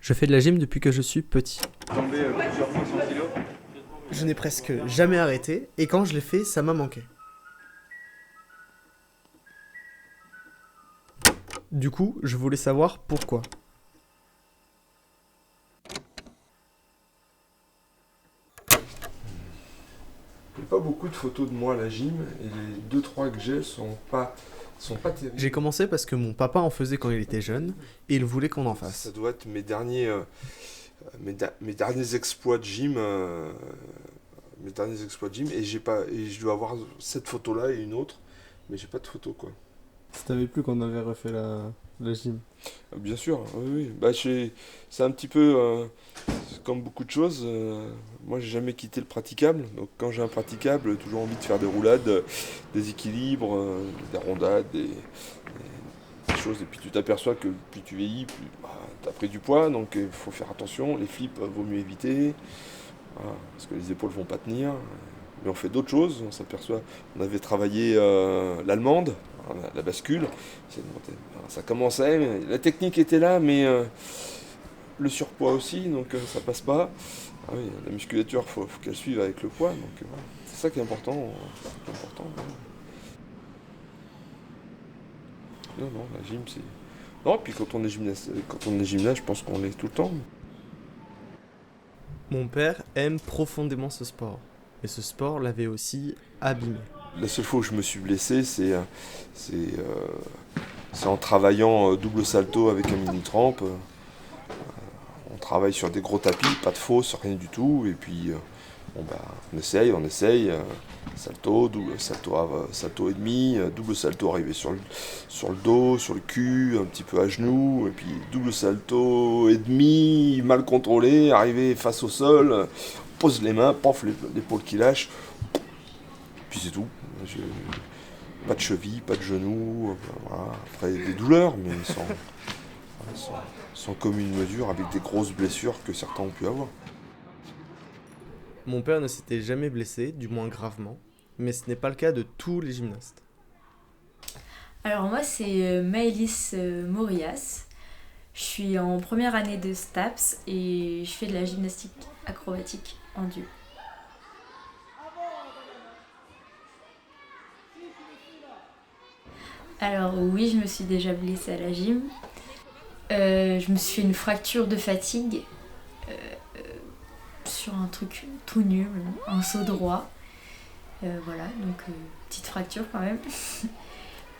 Je fais de la gym depuis que je suis petit. Tomber plusieurs fois 100 kilos. Je n'ai presque jamais arrêté et quand je l'ai fait, ça m'a manqué. Du coup, je voulais savoir pourquoi. Il n'y a pas beaucoup de photos de moi à la gym et les 2-3 que j'ai sont pas terribles. J'ai commencé parce que mon papa en faisait quand il était jeune et il voulait qu'on en fasse. Ça doit être mes derniers exploits de gym. Et je dois avoir cette photo là et une autre, mais j'ai pas de photo quoi. Si t'avais plus qu'on avait refait la gym. Bien sûr, oui. Bah, c'est un petit peu comme beaucoup de choses. Moi, j'ai jamais quitté le praticable. Donc, quand j'ai un praticable, j'ai toujours envie de faire des roulades, des équilibres, des rondades, des choses. Et puis, tu t'aperçois que plus tu vieillis, plus tu as pris du poids. Donc, il faut faire attention. Les flips, vaut mieux éviter. Voilà, parce que les épaules vont pas tenir. Mais on fait d'autres choses. On s'aperçoit. On avait travaillé l'allemande, la bascule. Ça commençait. La technique était là, mais le surpoids aussi, donc ça passe pas. Ah oui, la musculature, faut qu'elle suive avec le poids. Donc voilà. C'est ça qui est important. Non, la gym, c'est. Non, puis quand on est gymnaste, je pense qu'on l'est tout le temps. Mon père aime profondément ce sport. Et ce sport l'avait aussi abîmé. La seule fois où je me suis blessé, c'est en travaillant double salto avec un mini-tramp. On travaille sur des gros tapis, pas de fausse, rien du tout. Et puis, on essaye. Salto, double salto et demi, double salto arrivé sur le dos, sur le cul, un petit peu à genoux. Et puis, double salto et demi, mal contrôlé, arrivé face au sol. On pose les mains, paf, l'épaule qui lâche. Puis c'est tout. Pas de cheville, pas de genou. Voilà. Après, des douleurs, mais sans commune mesure, avec des grosses blessures que certains ont pu avoir. Mon père ne s'était jamais blessé, du moins gravement, mais ce n'est pas le cas de tous les gymnastes. Alors moi c'est Maëlys Morias, je suis en première année de STAPS et je fais de la gymnastique acrobatique en duo. Alors oui, je me suis déjà blessée à la gym. Je me suis fait une fracture de fatigue sur un truc tout nul, un saut droit. Voilà, donc petite fracture quand même.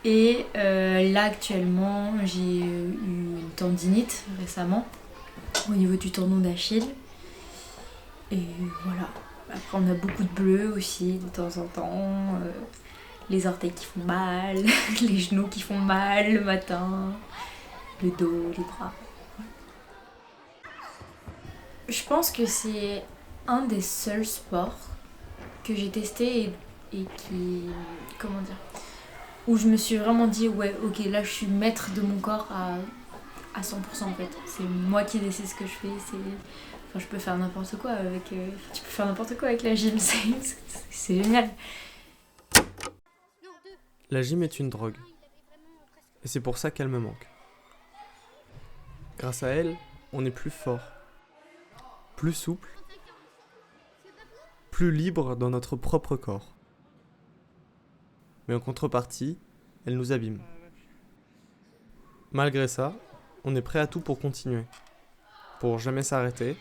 Et là actuellement, j'ai eu une tendinite récemment au niveau du tendon d'Achille. Et voilà. Après, on a beaucoup de bleus aussi de temps en temps. Les orteils qui font mal, les genoux qui font mal le matin, le dos, les bras. Je pense que c'est un des seuls sports que j'ai testé et qui... Comment dire, où je me suis vraiment dit, ouais, ok, là je suis maître de mon corps à 100% en fait. C'est moi qui décide ce que je fais. Enfin, je peux faire n'importe quoi avec... tu peux faire n'importe quoi avec la gym, c'est génial. La gym est une drogue. Et c'est pour ça qu'elle me manque. Grâce à elle, on est plus fort, plus souple, plus libre dans notre propre corps. Mais en contrepartie, elle nous abîme. Malgré ça, on est prêt à tout pour continuer, pour jamais s'arrêter,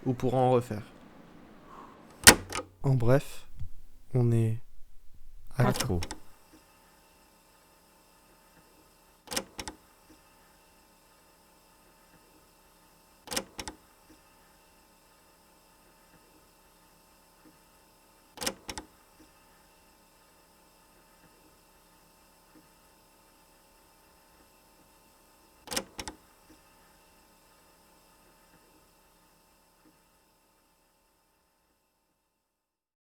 ou pour en refaire. En bref, on est accro.